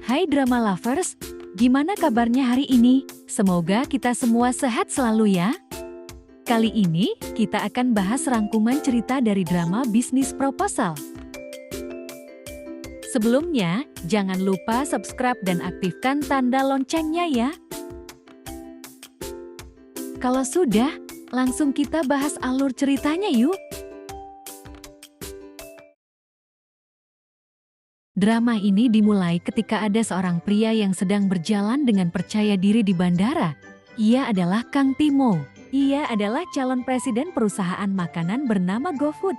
Hai drama lovers, gimana kabarnya hari ini? Semoga kita semua sehat selalu ya. Kali ini, kita akan bahas rangkuman cerita dari drama Bisnis Proposal. Sebelumnya, jangan lupa subscribe dan aktifkan tanda loncengnya ya. Kalau sudah, langsung kita bahas alur ceritanya yuk. Drama ini dimulai ketika ada seorang pria yang sedang berjalan dengan percaya diri di bandara. Ia adalah Kang Timo. Ia adalah calon presiden perusahaan makanan bernama GoFood.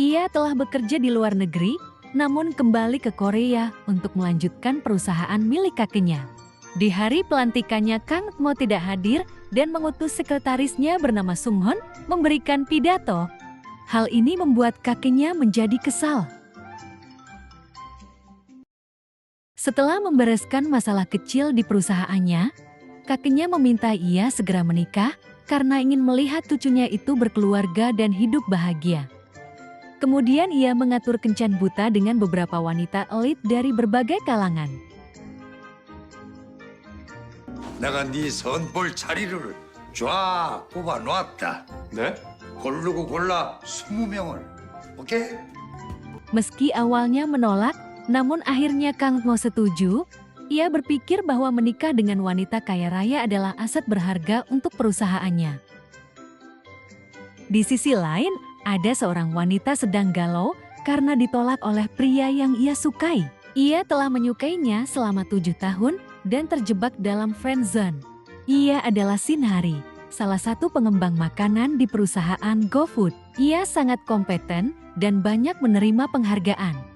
Ia telah bekerja di luar negeri, namun kembali ke Korea untuk melanjutkan perusahaan milik kakeknya. Di hari pelantikannya, Kang Timo tidak hadir dan mengutus sekretarisnya bernama Sunghon memberikan pidato. Hal ini membuat kakeknya menjadi kesal. Setelah membereskan masalah kecil di perusahaannya, kakeknya meminta ia segera menikah karena ingin melihat cucunya itu berkeluarga dan hidup bahagia. Kemudian ia mengatur kencan buta dengan beberapa wanita elit dari berbagai kalangan. 내가 네 선볼 자리를 쫙 뽑아놓았다. 네? 고르고 골라 20명을. 오케이? Meski awalnya menolak, namun akhirnya Kang Timo setuju. Ia berpikir bahwa menikah dengan wanita kaya raya adalah aset berharga untuk perusahaannya. Di sisi lain, ada seorang wanita sedang galau karena ditolak oleh pria yang ia sukai. Ia telah menyukainya selama 7 tahun dan terjebak dalam friendzone. Ia adalah Shin Hari, salah satu pengembang makanan di perusahaan GoFood. Ia sangat kompeten dan banyak menerima penghargaan.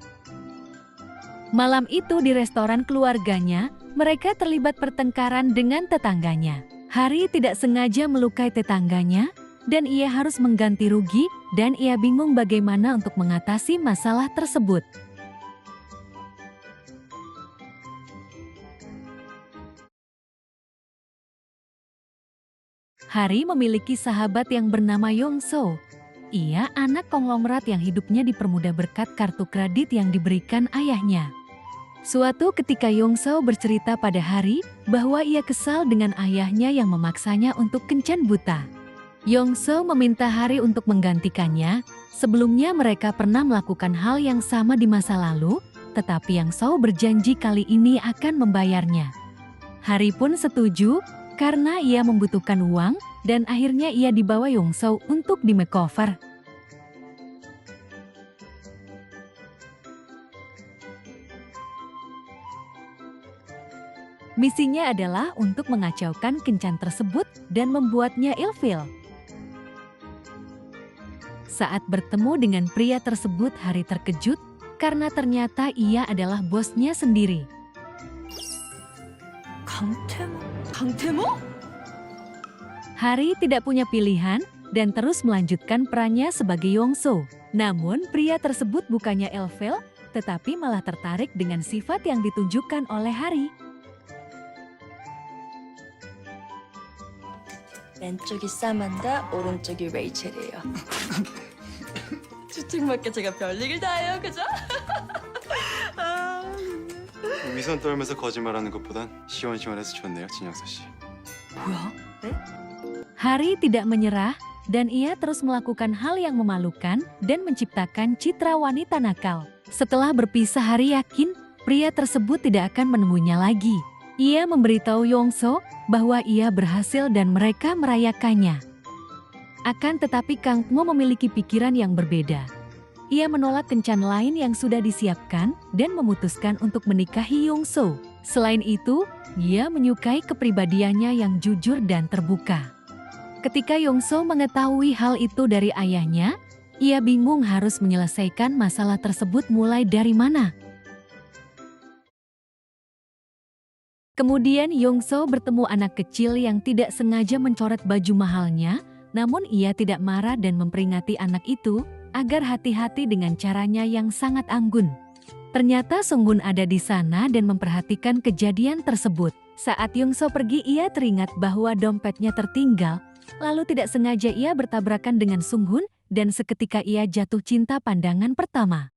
Malam itu di restoran keluarganya, mereka terlibat pertengkaran dengan tetangganya. Hari tidak sengaja melukai tetangganya, dan ia harus mengganti rugi, dan ia bingung bagaimana untuk mengatasi masalah tersebut. Hari memiliki sahabat yang bernama Yongso. Ia anak konglomerat yang hidupnya dipermudah berkat kartu kredit yang diberikan ayahnya. Suatu ketika Yongso bercerita pada Hari bahwa ia kesal dengan ayahnya yang memaksanya untuk kencan buta. Yongso meminta Hari untuk menggantikannya. Sebelumnya mereka pernah melakukan hal yang sama di masa lalu, tetapi Yongso berjanji kali ini akan membayarnya. Hari pun setuju karena ia membutuhkan uang dan akhirnya ia dibawa Yongso untuk di makeover. Misinya adalah untuk mengacaukan kencan tersebut dan membuatnya ilfil. Saat bertemu dengan pria tersebut, Hari terkejut karena ternyata ia adalah bosnya sendiri. 강태모? Hari tidak punya pilihan dan terus melanjutkan perannya sebagai Yongso. Namun pria tersebut bukannya ilfil, tetapi malah tertarik dengan sifat yang ditunjukkan oleh Hari. 왼쪽이 사만다, 오른쪽이 레이첼이에요. 추측밖에 제가 별일을 다 해요, 그죠? 위선 떨면서 거짓말하는 것보단 시원시원해서 좋네요, 진영서 씨. 뭐야? 네? Hari tidak menyerah dan ia terus melakukan hal yang memalukan dan menciptakan citra wanita nakal. Setelah berpisah, Hari yakin pria tersebut tidak akan menemuinya lagi. Ia memberitahu Yongso bahwa ia berhasil dan mereka merayakannya. Akan tetapi Kang Timo memiliki pikiran yang berbeda. Ia menolak kencan lain yang sudah disiapkan dan memutuskan untuk menikahi Yongso. Selain itu, ia menyukai kepribadiannya yang jujur dan terbuka. Ketika Yongso mengetahui hal itu dari ayahnya, ia bingung harus menyelesaikan masalah tersebut mulai dari mana. Kemudian Yongso bertemu anak kecil yang tidak sengaja mencoret baju mahalnya, namun ia tidak marah dan memperingati anak itu agar hati-hati dengan caranya yang sangat anggun. Ternyata Sunghun ada di sana dan memperhatikan kejadian tersebut. Saat Yongso pergi, ia teringat bahwa dompetnya tertinggal, lalu tidak sengaja ia bertabrakan dengan Sunghun dan seketika ia jatuh cinta pandangan pertama.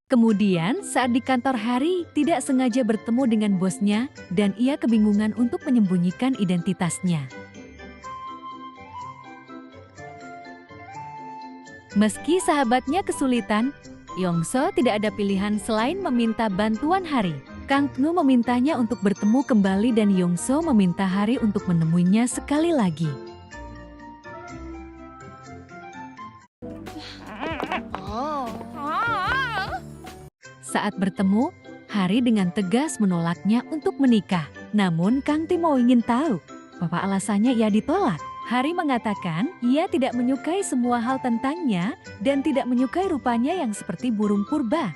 Kemudian saat di kantor Hari tidak sengaja bertemu dengan bosnya dan ia kebingungan untuk menyembunyikan identitasnya. Meski sahabatnya kesulitan, Yongso tidak ada pilihan selain meminta bantuan Hari. Kang Tnu memintanya untuk bertemu kembali dan Yongso meminta Hari untuk menemuinya sekali lagi. Saat bertemu, Hari dengan tegas menolaknya untuk menikah. Namun Kang Timo ingin tahu, apa alasannya ia ditolak. Hari mengatakan ia tidak menyukai semua hal tentangnya dan tidak menyukai rupanya yang seperti burung purba.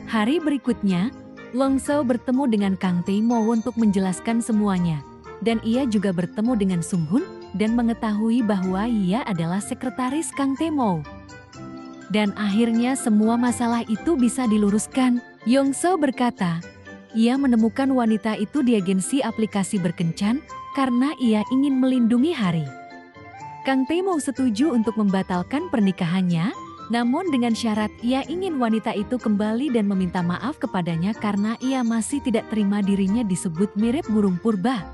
Hari berikutnya, Longso bertemu dengan Kang Timo untuk menjelaskan semuanya. Dan ia juga bertemu dengan Sung Hun dan mengetahui bahwa ia adalah sekretaris Kang Timo. Dan akhirnya semua masalah itu bisa diluruskan. Yongso berkata, ia menemukan wanita itu di agensi aplikasi berkencan karena ia ingin melindungi Hari. Kang Timo setuju untuk membatalkan pernikahannya, namun dengan syarat ia ingin wanita itu kembali dan meminta maaf kepadanya karena ia masih tidak terima dirinya disebut mirip burung purba.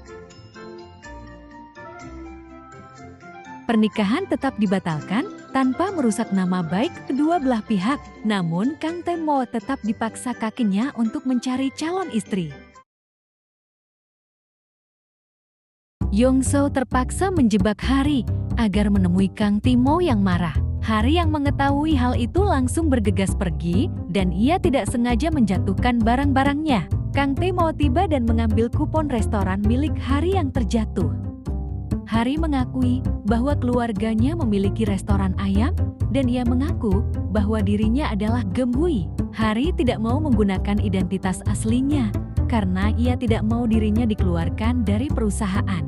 Pernikahan tetap dibatalkan tanpa merusak nama baik kedua belah pihak. Namun Kang Timo tetap dipaksa kakeknya untuk mencari calon istri. Yongso terpaksa menjebak Hari agar menemui Kang Timo yang marah. Hari yang mengetahui hal itu langsung bergegas pergi dan ia tidak sengaja menjatuhkan barang-barangnya. Kang Timo tiba dan mengambil kupon restoran milik Hari yang terjatuh. Hari mengakui bahwa keluarganya memiliki restoran ayam dan ia mengaku bahwa dirinya adalah Gembui. Hari tidak mau menggunakan identitas aslinya karena ia tidak mau dirinya dikeluarkan dari perusahaan.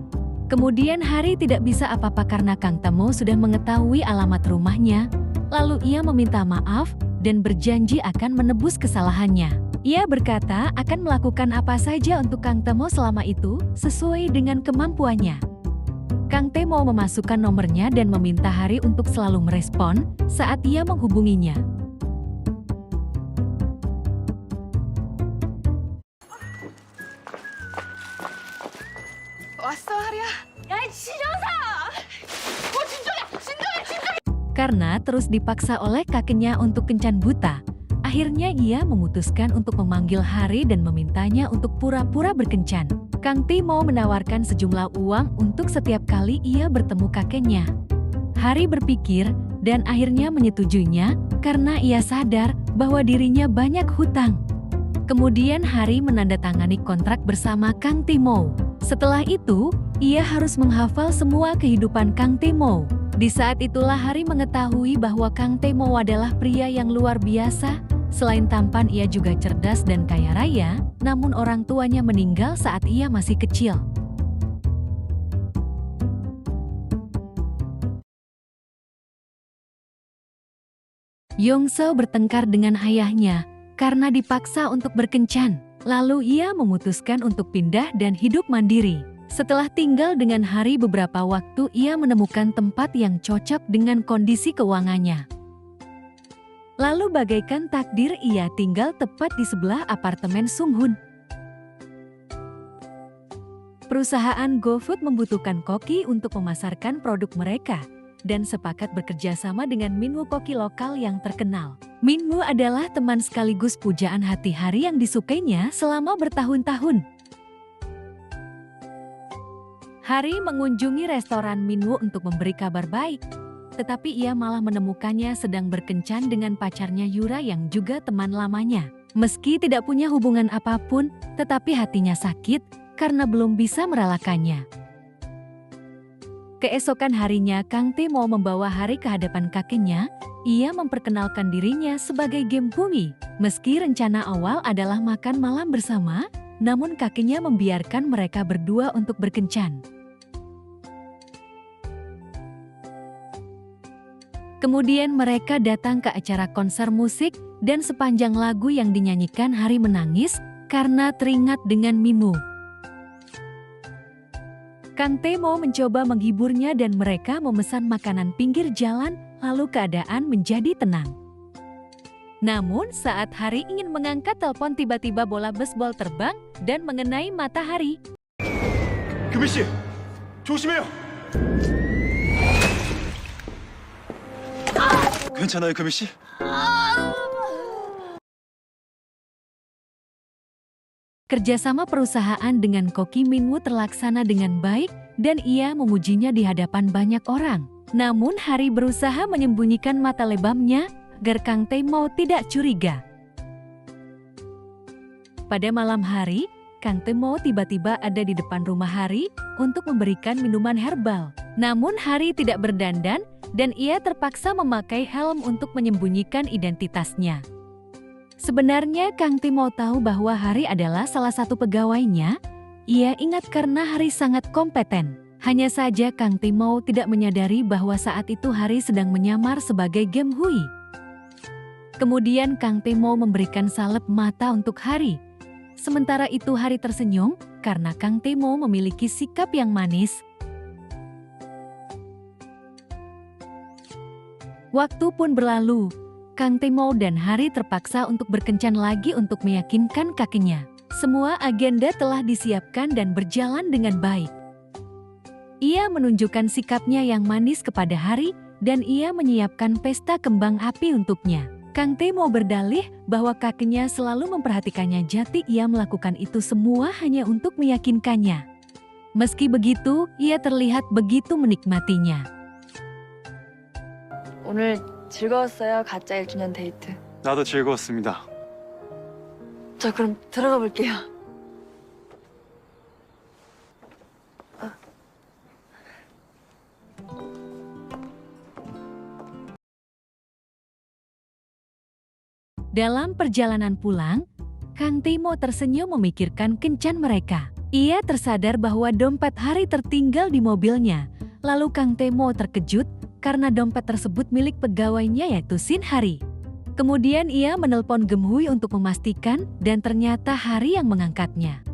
Kemudian Hari tidak bisa apa-apa karena Kang Timo sudah mengetahui alamat rumahnya. Lalu ia meminta maaf dan berjanji akan menebus kesalahannya. Ia berkata akan melakukan apa saja untuk Kang Timo selama itu sesuai dengan kemampuannya. Kang Timo memasukkan nomornya dan meminta Hari untuk selalu merespon saat ia menghubunginya. 왔어 하리야. 야 지정사. 진정해. Karena terus dipaksa oleh kakeknya untuk kencan buta, akhirnya ia memutuskan untuk memanggil Hari dan memintanya untuk pura-pura berkencan. Kang Timo menawarkan sejumlah uang untuk setiap kali ia bertemu kakeknya. Hari berpikir dan akhirnya menyetujuinya karena ia sadar bahwa dirinya banyak hutang. Kemudian Hari menandatangani kontrak bersama Kang Timo. Setelah itu, ia harus menghafal semua kehidupan Kang Timo. Di saat itulah Hari mengetahui bahwa Kang Timo adalah pria yang luar biasa. Selain tampan, ia juga cerdas dan kaya raya, namun orang tuanya meninggal saat ia masih kecil. Yongso bertengkar dengan ayahnya karena dipaksa untuk berkencan. Lalu ia memutuskan untuk pindah dan hidup mandiri. Setelah tinggal dengan Hari beberapa waktu, ia menemukan tempat yang cocok dengan kondisi keuangannya. Lalu bagaikan takdir ia tinggal tepat di sebelah apartemen Sung Hun. Perusahaan GoFood membutuhkan koki untuk memasarkan produk mereka dan sepakat bekerja sama dengan Minwoo koki lokal yang terkenal. Minwoo adalah teman sekaligus pujaan hati Hari yang disukainya selama bertahun-tahun. Hari mengunjungi restoran Minwoo untuk memberi kabar baik. Tetapi ia malah menemukannya sedang berkencan dengan pacarnya Yura yang juga teman lamanya. Meski tidak punya hubungan apapun, tetapi hatinya sakit karena belum bisa merelakannya. Keesokan harinya, Kang Timo membawa Hari ke hadapan kakeknya. Ia memperkenalkan dirinya sebagai Gembui. Meski rencana awal adalah makan malam bersama, namun kakeknya membiarkan mereka berdua untuk berkencan. Kemudian mereka datang ke acara konser musik dan sepanjang lagu yang dinyanyikan Hari menangis karena teringat dengan Minwoo. Kang Timo mencoba menghiburnya dan mereka memesan makanan pinggir jalan, lalu keadaan menjadi tenang. Namun saat Hari ingin mengangkat telepon tiba-tiba bola baseball terbang dan mengenai mata Hari. 금희 씨, 조심해요. 괜찮아요, 금희 씨? Kerjasama perusahaan dengan Koki Minwoo terlaksana dengan baik dan ia memujinya di hadapan banyak orang. Namun Hari berusaha menyembunyikan mata lebamnya agar Kang Tae-mo tidak curiga. Pada malam hari, Kang Tae-mo tiba-tiba ada di depan rumah Hari untuk memberikan minuman herbal. Namun Hari tidak berdandan dan ia terpaksa memakai helm untuk menyembunyikan identitasnya. Sebenarnya Kang Tae-mo tahu bahwa Hari adalah salah satu pegawainya. Ia ingat karena Hari sangat kompeten. Hanya saja Kang Tae-mo tidak menyadari bahwa saat itu Hari sedang menyamar sebagai Gem Hui. Kemudian Kang Tae-mo memberikan salep mata untuk Hari. Sementara itu Hari tersenyum karena Kang Tae-mo memiliki sikap yang manis. Waktu pun berlalu. Kang Tae-mo dan Hari terpaksa untuk berkencan lagi untuk meyakinkan kakinya. Semua agenda telah disiapkan dan berjalan dengan baik. Ia menunjukkan sikapnya yang manis kepada Hari dan ia menyiapkan pesta kembang api untuknya. Kang Tae-mo berdalih bahwa kakinya selalu memperhatikannya, jadi ia melakukan itu semua hanya untuk meyakinkannya. Meski begitu, ia terlihat begitu menikmatinya. 오늘 즐거웠어요. 가짜 1주년 데이트. 나도 즐거웠습니다. 저 그럼 들어가 볼게요. Dalam perjalanan pulang, Kang Tae-mo tersenyum memikirkan kencan mereka. Ia tersadar bahwa dompet Hari tertinggal di mobilnya. Lalu Kang Tae-mo terkejut karena dompet tersebut milik pegawainya yaitu Shin Hari. Kemudian ia menelpon Gem Hui untuk memastikan dan ternyata Hari yang mengangkatnya.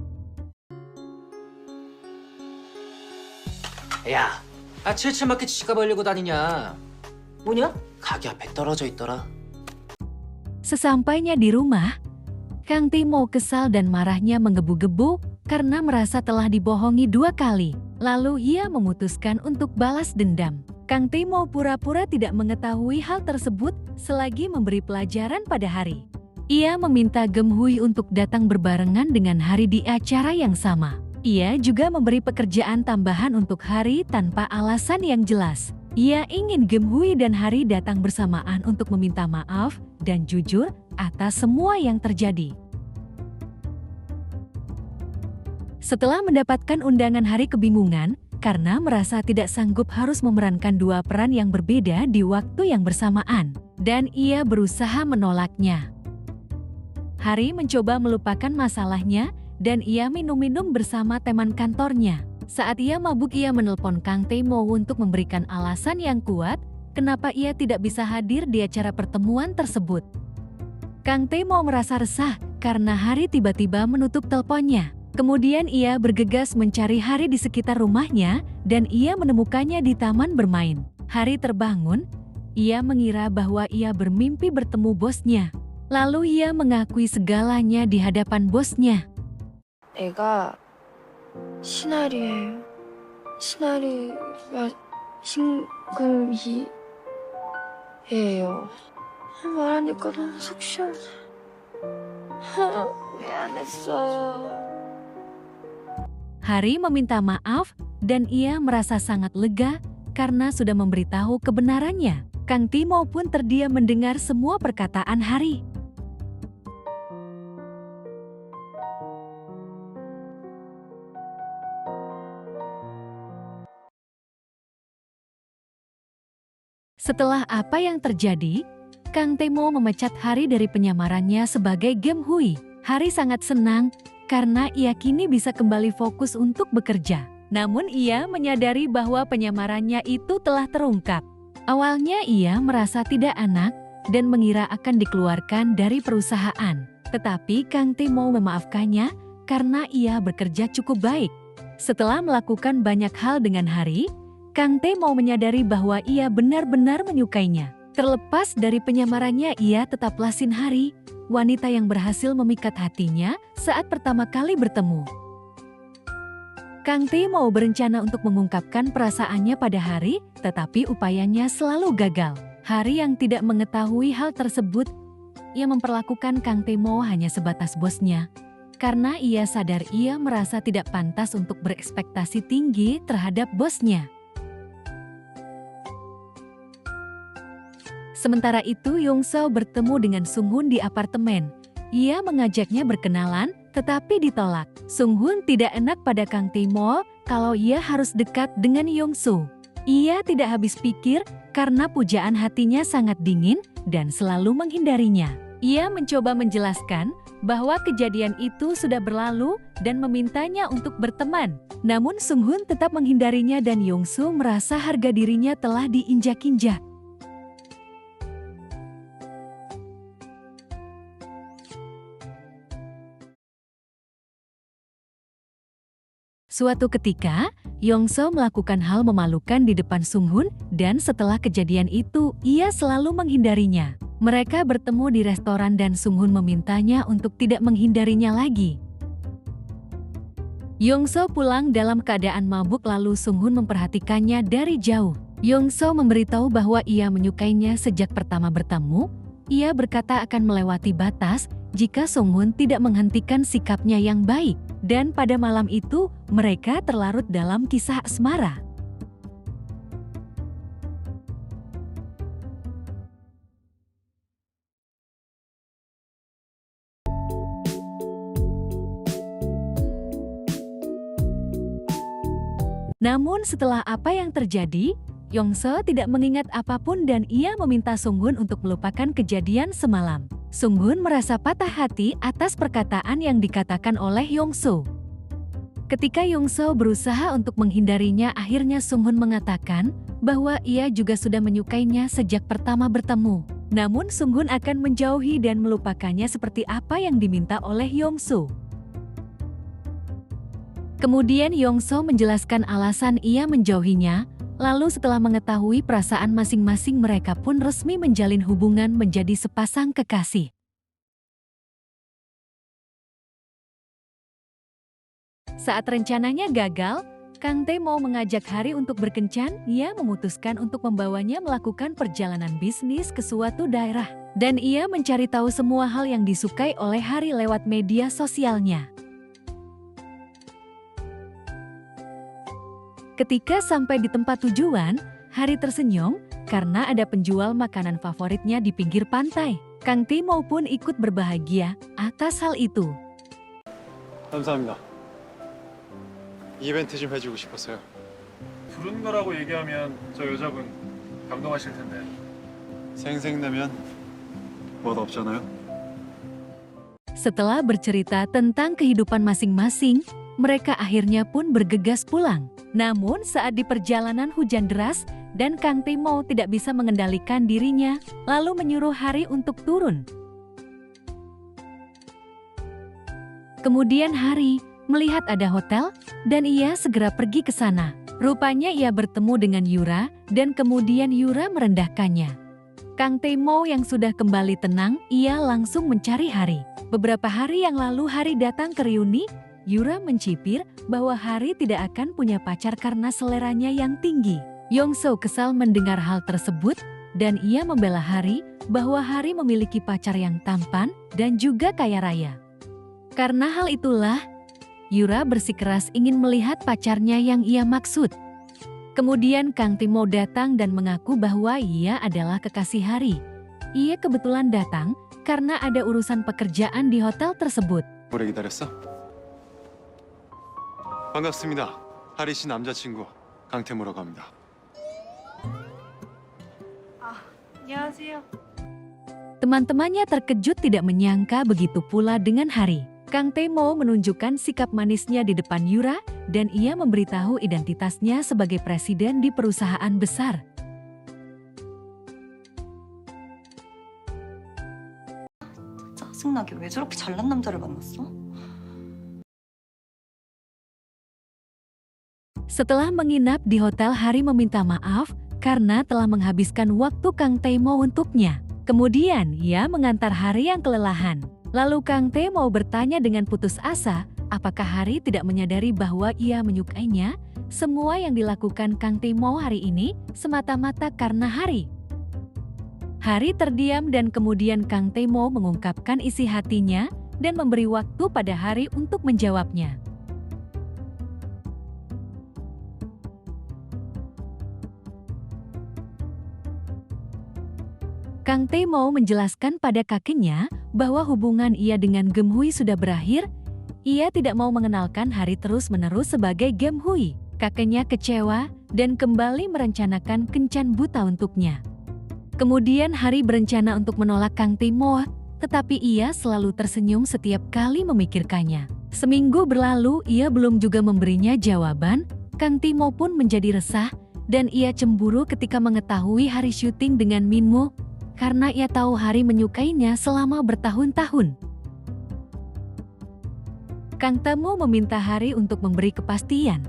야, 77마켓 지갑 벌리고 다니냐? 뭐냐? 가게 앞에 떨어져 있더라. Sesampainya di rumah, Kang Tae-mo kesal dan marahnya menggebu-gebu karena merasa telah dibohongi 2 kali. Lalu ia memutuskan untuk balas dendam. Kang Tae-mo pura-pura tidak mengetahui hal tersebut selagi memberi pelajaran pada Hari. Ia meminta Gem Hui untuk datang berbarengan dengan Hari di acara yang sama. Ia juga memberi pekerjaan tambahan untuk Hari tanpa alasan yang jelas. Ia ingin Gem Hui dan Hari datang bersamaan untuk meminta maaf dan jujur atas semua yang terjadi. Setelah mendapatkan undangan, Hari kebingungan karena merasa tidak sanggup harus memerankan 2 peran yang berbeda di waktu yang bersamaan, dan ia berusaha menolaknya. Hari mencoba melupakan masalahnya dan ia minum-minum bersama teman kantornya. Saat ia mabuk, ia menelpon Kang Tae-mo untuk memberikan alasan yang kuat kenapa ia tidak bisa hadir di acara pertemuan tersebut. Kang Tae-mo merasa resah karena Hari tiba-tiba menutup teleponnya. Kemudian ia bergegas mencari Hari di sekitar rumahnya dan ia menemukannya di taman bermain. Hari terbangun, ia mengira bahwa ia bermimpi bertemu bosnya. Lalu ia mengakui segalanya di hadapan bosnya. 애가 신아리예요. 신아리가 신금이에요. 말하니까 너무 속 시원해. 미안했어요. Hari meminta maaf dan ia merasa sangat lega karena sudah memberitahu kebenarannya. Kang Tae-mo pun terdiam mendengar semua perkataan Hari. Setelah apa yang terjadi, Kang Tae-mo memecat Hari dari penyamarannya sebagai Gem Hui. Hari sangat senang karena ia kini bisa kembali fokus untuk bekerja. Namun ia menyadari bahwa penyamarannya itu telah terungkap. Awalnya ia merasa tidak enak dan mengira akan dikeluarkan dari perusahaan. Tetapi Kang Tae-mo memaafkannya karena ia bekerja cukup baik. Setelah melakukan banyak hal dengan Hari, Kang Tae-mo menyadari bahwa ia benar-benar menyukainya. Terlepas dari penyamarannya, ia tetaplah Sinhari, wanita yang berhasil memikat hatinya saat pertama kali bertemu. Kang Tae-mo berencana untuk mengungkapkan perasaannya pada Hari, tetapi upayanya selalu gagal. Hari yang tidak mengetahui hal tersebut, ia memperlakukan Kang Tae-mo hanya sebatas bosnya. Karena ia sadar ia merasa tidak pantas untuk berekspektasi tinggi terhadap bosnya. Sementara itu, Yong-seo bertemu dengan Sung-hun di apartemen. Ia mengajaknya berkenalan, tetapi ditolak. Sung-hun tidak enak pada Kang Tae-mo kalau ia harus dekat dengan Yong-soo. Ia tidak habis pikir karena pujaan hatinya sangat dingin dan selalu menghindarinya. Ia mencoba menjelaskan bahwa kejadian itu sudah berlalu dan memintanya untuk berteman. Namun Sung-hun tetap menghindarinya dan Yong-soo merasa harga dirinya telah diinjak-injak. Suatu ketika, Yong-seo melakukan hal memalukan di depan Sung-hun dan setelah kejadian itu, ia selalu menghindarinya. Mereka bertemu di restoran dan Sung-hun memintanya untuk tidak menghindarinya lagi. Yong-seo pulang dalam keadaan mabuk lalu Sung-hun memperhatikannya dari jauh. Yong-seo memberitahu bahwa ia menyukainya sejak pertama bertemu. Ia berkata akan melewati batas jika Sung-hun tidak menghentikan sikapnya yang baik. Dan pada malam itu, mereka terlarut dalam kisah asmara. Namun setelah apa yang terjadi, Yong-seo tidak mengingat apapun dan ia meminta Sung-hun untuk melupakan kejadian semalam. Sung-hun merasa patah hati atas perkataan yang dikatakan oleh Yong-seo. Ketika Yong-seo berusaha untuk menghindarinya, akhirnya Sung-hun mengatakan bahwa ia juga sudah menyukainya sejak pertama bertemu. Namun Sung-hun akan menjauhi dan melupakannya seperti apa yang diminta oleh Yong-seo. Kemudian Yong-seo menjelaskan alasan ia menjauhinya. Lalu setelah mengetahui perasaan masing-masing, mereka pun resmi menjalin hubungan menjadi sepasang kekasih. Saat rencananya gagal, Kang Tae-mo mengajak Hari untuk berkencan. Ia memutuskan untuk membawanya melakukan perjalanan bisnis ke suatu daerah. Dan ia mencari tahu semua hal yang disukai oleh Hari lewat media sosialnya. Ketika sampai di tempat tujuan, Hari tersenyum karena ada penjual makanan favoritnya di pinggir pantai. Kang Tae-mo pun ikut berbahagia atas hal itu. 감사합니다. 이벤트 좀 해주고 싶었어요. 부른 거라고 얘기하면 저 여자분 감동하실 텐데. 생색내면 멋 없잖아요. Setelah bercerita tentang kehidupan masing-masing, mereka akhirnya pun bergegas pulang. Namun saat di perjalanan hujan deras dan Kang Tae-mo tidak bisa mengendalikan dirinya, lalu menyuruh Hari untuk turun. Kemudian Hari melihat ada hotel dan ia segera pergi ke sana. Rupanya ia bertemu dengan Yura dan kemudian Yura merendahkannya. Kang Tae-mo yang sudah kembali tenang, ia langsung mencari Hari. Beberapa hari yang lalu Hari datang ke reuni. Yura mencibir bahwa Hari tidak akan punya pacar karena seleranya yang tinggi. Yong-seo kesal mendengar hal tersebut dan ia membela Hari bahwa Hari memiliki pacar yang tampan dan juga kaya raya. Karena hal itulah, Yura bersikeras ingin melihat pacarnya yang ia maksud. Kemudian Kang Tae-mo datang dan mengaku bahwa ia adalah kekasih Hari. Ia kebetulan datang karena ada urusan pekerjaan di hotel tersebut. 오래 기다렸어? 반갑습니다. 하리 씨 남자친구 강태모라고 합니다. 안녕하세요. Teman-temannya terkejut tidak menyangka begitu pula dengan Hari. Kang Tae-mo menunjukkan sikap manisnya di depan Yura dan ia memberitahu identitasnya sebagai presiden di perusahaan besar. 짜증나게 왜 저렇게 잘난 남자를 만났어? Setelah menginap di hotel, Hari meminta maaf karena telah menghabiskan waktu Kang Tae-mo untuknya. Kemudian ia mengantar Hari yang kelelahan. Lalu Kang Tae-mo bertanya dengan putus asa, apakah Hari tidak menyadari bahwa ia menyukainya? Semua yang dilakukan Kang Tae-mo hari ini semata-mata karena Hari. Hari terdiam dan kemudian Kang Tae-mo mengungkapkan isi hatinya dan memberi waktu pada Hari untuk menjawabnya. Kang Tae-mo menjelaskan pada kakeknya bahwa hubungan ia dengan Geum-hui sudah berakhir. Ia tidak mau mengenalkan Hari terus-menerus sebagai Geum-hui. Kakeknya kecewa dan kembali merencanakan kencan buta untuknya. Kemudian Hari berencana untuk menolak Kang Tae-mo, tetapi ia selalu tersenyum setiap kali memikirkannya. Seminggu berlalu ia belum juga memberinya jawaban. Kang Tae-mo pun menjadi resah dan ia cemburu ketika mengetahui Hari syuting dengan Minmu karena ia tahu Hari menyukainya selama bertahun-tahun. Kang Tae-mo meminta Hari untuk memberi kepastian.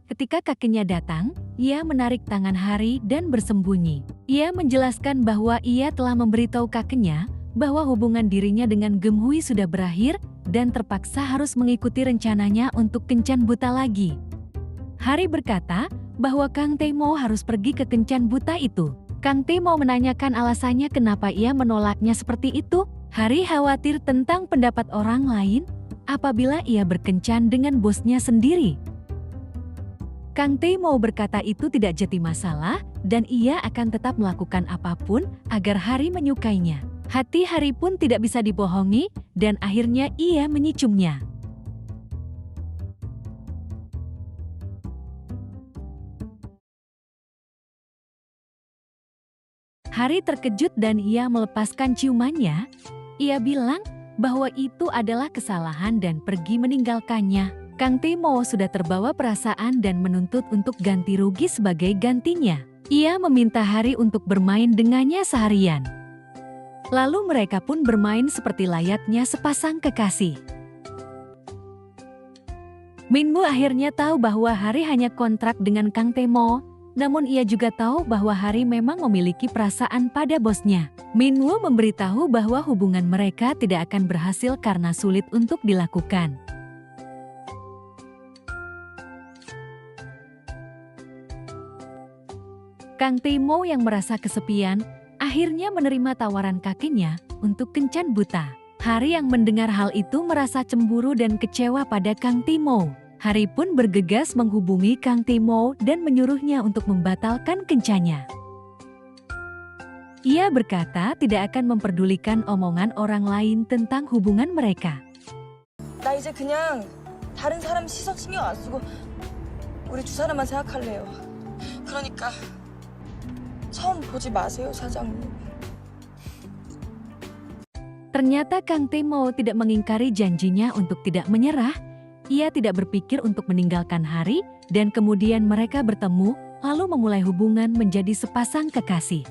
Ketika kakeknya datang, ia menarik tangan Hari dan bersembunyi. Ia menjelaskan bahwa ia telah memberitahu kakeknya bahwa hubungan dirinya dengan Geum-hui sudah berakhir dan terpaksa harus mengikuti rencananya untuk kencan buta lagi. Hari berkata bahwa Kang Tae-mo harus pergi ke kencan buta itu. Kang Tae-mo menanyakan alasannya kenapa ia menolaknya seperti itu. Hari khawatir tentang pendapat orang lain apabila ia berkencan dengan bosnya sendiri. Kang Tae-mo berkata itu tidak jadi masalah dan ia akan tetap melakukan apapun agar Hari menyukainya. Hati Hari pun tidak bisa dibohongi dan akhirnya ia menyicumnya. Hari terkejut dan ia melepaskan ciumannya. Ia bilang bahwa itu adalah kesalahan dan pergi meninggalkannya. Kang Tae-mo sudah terbawa perasaan dan menuntut untuk ganti rugi sebagai gantinya. Ia meminta Hari untuk bermain dengannya seharian. Lalu mereka pun bermain seperti layaknya sepasang kekasih. Minmu akhirnya tahu bahwa Hari hanya kontrak dengan Kang Tae-mo, namun ia juga tahu bahwa Hari memang memiliki perasaan pada bosnya. Minmu memberitahu bahwa hubungan mereka tidak akan berhasil karena sulit untuk dilakukan. Kang Tae-mo yang merasa kesepian, akhirnya menerima tawaran kakeknya untuk kencan buta. Hari yang mendengar hal itu merasa cemburu dan kecewa pada Kang Tae-mo. Hari pun bergegas menghubungi Kang Tae-mo dan menyuruhnya untuk membatalkan kencannya. Ia berkata tidak akan memperdulikan omongan orang lain tentang hubungan mereka. 나 이제 그냥 다른 사람 시선 신경 안 쓰고 우리 두 사람만 생각할래요. 그러니까 처음 보지 마세요, 사장님. Ternyata Kang Tae-mo tidak mengingkari janjinya untuk tidak menyerah. Ia tidak berpikir untuk meninggalkan Hari dan kemudian mereka bertemu lalu memulai hubungan menjadi sepasang kekasih.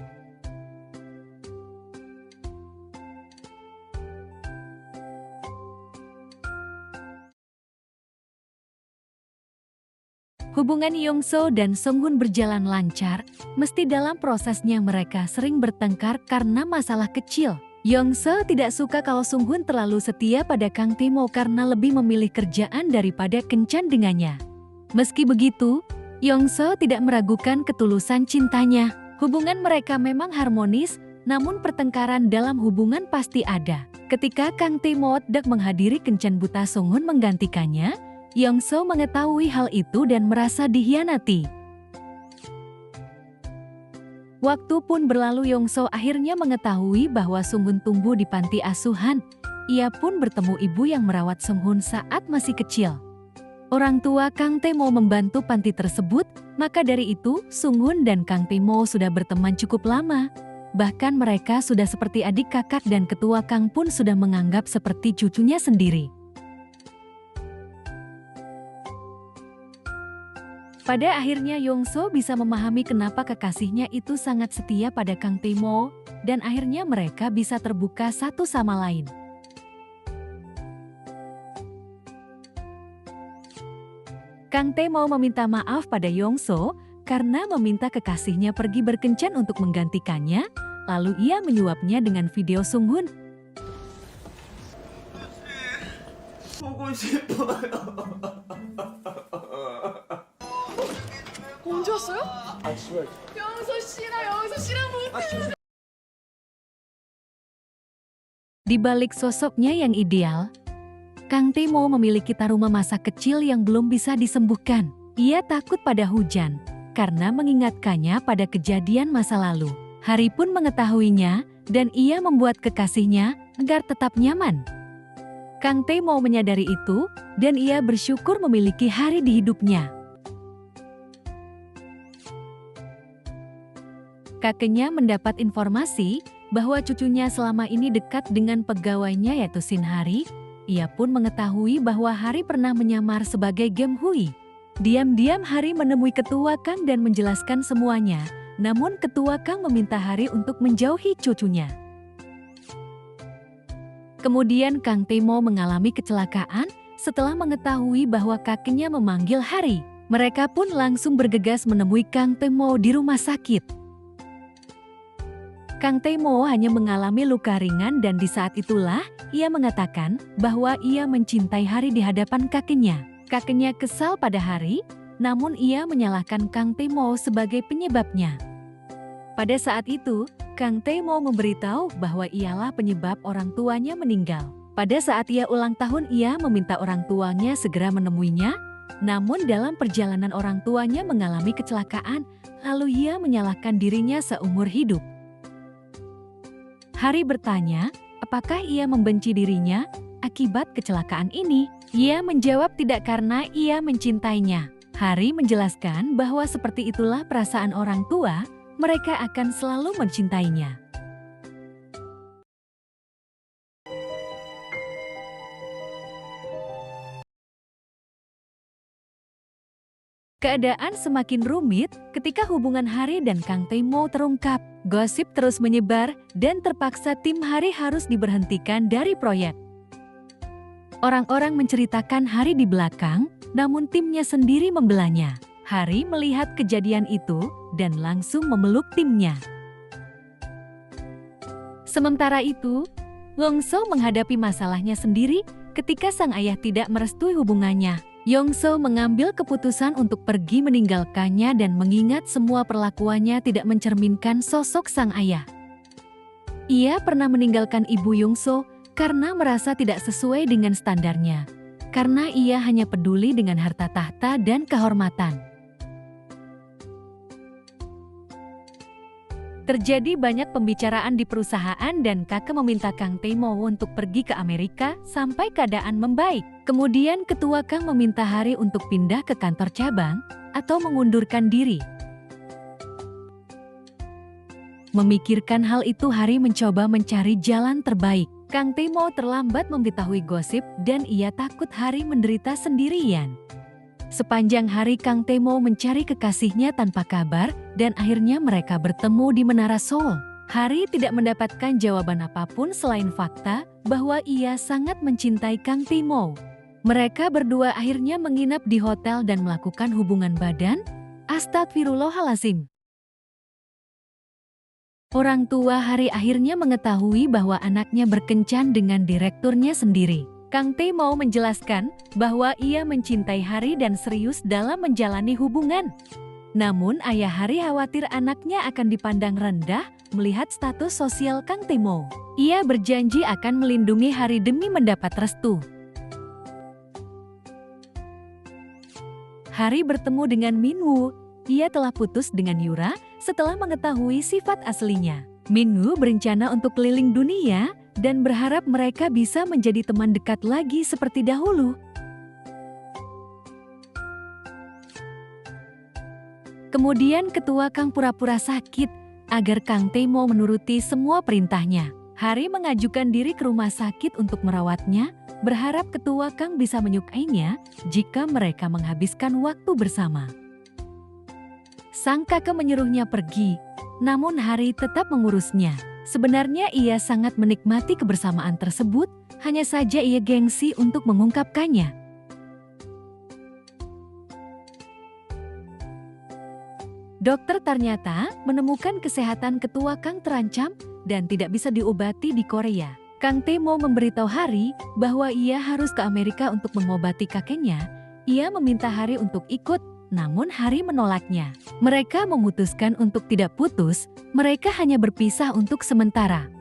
Hubungan Yong-so dan Sung-hun berjalan lancar, meski dalam prosesnya mereka sering bertengkar karena masalah kecil. Yong-so tidak suka kalau Sung-hun terlalu setia pada Kang Tae-mo karena lebih memilih kerjaan daripada kencan dengannya. Meski begitu, Yong-so tidak meragukan ketulusan cintanya. Hubungan mereka memang harmonis, namun pertengkaran dalam hubungan pasti ada. Ketika Kang Tae-mo hendak menghadiri kencan buta Sung-hun menggantikannya, Yong-so mengetahui hal itu dan merasa dikhianati. Waktu pun berlalu, Yong-so akhirnya mengetahui bahwa Sung-hun tumbuh di panti asuhan. Ia pun bertemu ibu yang merawat Sung-hun saat masih kecil. Orang tua Kang Tae-mo membantu panti tersebut, maka dari itu Sung-hun dan Kang Tae-mo sudah berteman cukup lama. Bahkan mereka sudah seperti adik kakak dan ketua Kang pun sudah menganggap seperti cucunya sendiri. Pada akhirnya Yong-so bisa memahami kenapa kekasihnya itu sangat setia pada Kang Tae-mo, dan akhirnya mereka bisa terbuka satu sama lain. Kang Tae-mo meminta maaf pada Yong-so karena meminta kekasihnya pergi berkencan untuk menggantikannya, lalu ia menyuapnya dengan video Sunghun. 언제 왔어요? 영서 씨랑 못. Di balik sosoknya yang ideal, Kang Tae-mo memiliki trauma masa kecil yang belum bisa disembuhkan. Ia takut pada hujan, karena mengingatkannya pada kejadian masa lalu. Hari pun mengetahuinya, dan ia membuat kekasihnya agar tetap nyaman. Kang Tae-mo menyadari itu, dan ia bersyukur memiliki Hari di hidupnya. Kakeknya mendapat informasi bahwa cucunya selama ini dekat dengan pegawainya yaitu Shin Hari. Ia pun mengetahui bahwa Hari pernah menyamar sebagai Gem Hui. Diam-diam Hari menemui Ketua Kang dan menjelaskan semuanya, namun Ketua Kang meminta Hari untuk menjauhi cucunya. Kemudian Kang Tae-mo mengalami kecelakaan setelah mengetahui bahwa kakeknya memanggil Hari. Mereka pun langsung bergegas menemui Kang Tae-mo di rumah sakit. Kang Tae-mo hanya mengalami luka ringan dan di saat itulah ia mengatakan bahwa ia mencintai Hari di hadapan kakeknya. Kakeknya kesal pada Hari, namun ia menyalahkan Kang Tae-mo sebagai penyebabnya. Pada saat itu, Kang Tae-mo memberitahu bahwa ialah penyebab orang tuanya meninggal. Pada saat ia ulang tahun, ia meminta orang tuanya segera menemuinya, namun dalam perjalanan orang tuanya mengalami kecelakaan, lalu ia menyalahkan dirinya seumur hidup. Hari bertanya, apakah ia membenci dirinya akibat kecelakaan ini? Ia menjawab tidak karena ia mencintainya. Hari menjelaskan bahwa seperti itulah perasaan orang tua, mereka akan selalu mencintainya. Keadaan semakin rumit ketika hubungan Hari dan Kang Tae-mo terungkap. Gosip terus menyebar dan terpaksa tim Hari harus diberhentikan dari proyek. Orang-orang menceritakan Hari di belakang, namun timnya sendiri membelanya. Hari melihat kejadian itu dan langsung memeluk timnya. Sementara itu, Yong-so menghadapi masalahnya sendiri ketika sang ayah tidak merestui hubungannya. Yong-so mengambil keputusan untuk pergi meninggalkannya dan mengingat semua perlakuannya tidak mencerminkan sosok sang ayah. Ia pernah meninggalkan ibu Yong-so karena merasa tidak sesuai dengan standarnya, karena ia hanya peduli dengan harta tahta dan kehormatan. Terjadi banyak pembicaraan di perusahaan dan kakek meminta Kang Tae-mo untuk pergi ke Amerika sampai keadaan membaik. Kemudian Ketua Kang meminta Hari untuk pindah ke kantor cabang atau mengundurkan diri. Memikirkan hal itu, Hari mencoba mencari jalan terbaik. Kang Tae-mo terlambat memberitahui gosip dan ia takut Hari menderita sendirian. Sepanjang hari Kang Tae-mo mencari kekasihnya tanpa kabar dan akhirnya mereka bertemu di Menara Seoul. Hari tidak mendapatkan jawaban apapun selain fakta bahwa ia sangat mencintai Kang Tae-mo. Mereka berdua akhirnya menginap di hotel dan melakukan hubungan badan. Astagfirullahalazim. Orang tua Hari akhirnya mengetahui bahwa anaknya berkencan dengan direkturnya sendiri. Kang Tae-mo menjelaskan bahwa ia mencintai Hari dan serius dalam menjalani hubungan. Namun ayah Hari khawatir anaknya akan dipandang rendah melihat status sosial Kang Tae-mo. Ia berjanji akan melindungi Hari demi mendapat restu. Hari bertemu dengan Min-woo. Ia telah putus dengan Yura setelah mengetahui sifat aslinya. Min-woo berencana untuk keliling dunia dan berharap mereka bisa menjadi teman dekat lagi seperti dahulu. Kemudian Ketua Kang pura-pura sakit agar Kang Tae-mo menuruti semua perintahnya. Hari mengajukan diri ke rumah sakit untuk merawatnya, berharap Ketua Kang bisa menyukainya jika mereka menghabiskan waktu bersama. Sang kakek menyuruhnya pergi, namun Hari tetap mengurusnya. Sebenarnya ia sangat menikmati kebersamaan tersebut, hanya saja ia gengsi untuk mengungkapkannya. Dokter ternyata menemukan kesehatan ketua Kang terancam dan tidak bisa diobati di Korea. Kang Tae mau memberitahu Hari bahwa ia harus ke Amerika untuk mengobati kakeknya. Ia meminta Hari untuk ikut, namun Hari menolaknya. Mereka memutuskan untuk tidak putus, mereka hanya berpisah untuk sementara.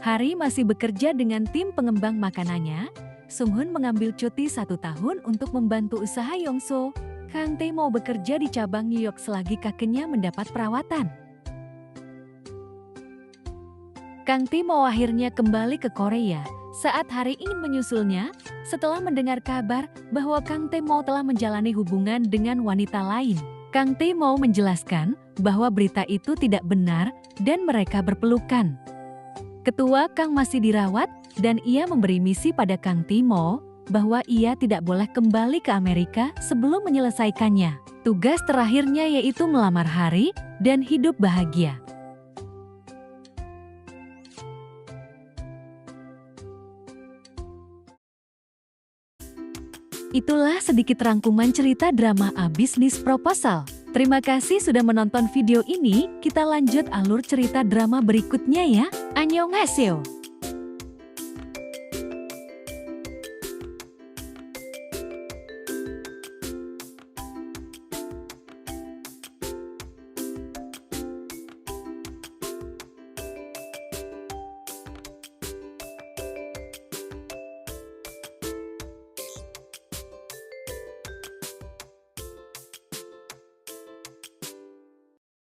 Hari masih bekerja dengan tim pengembang makanannya. Sung-hun mengambil cuti 1 tahun untuk membantu usaha Yongso. Kang Tae mau bekerja di cabang New York selagi kakeknya mendapat perawatan. Kang Tae mau akhirnya kembali ke Korea saat Hari ingin menyusulnya setelah mendengar kabar bahwa Kang Tae mau telah menjalani hubungan dengan wanita lain. Kang Tae mau menjelaskan bahwa berita itu tidak benar dan mereka berpelukan. Ketua Kang masih dirawat dan ia memberi misi pada Kang Timo bahwa ia tidak boleh kembali ke Amerika sebelum menyelesaikannya. Tugas terakhirnya yaitu melamar Hari dan hidup bahagia. Itulah sedikit rangkuman cerita drama A Business Proposal. Terima kasih sudah menonton video ini, kita lanjut alur cerita drama berikutnya ya. Annyeonghaseyo.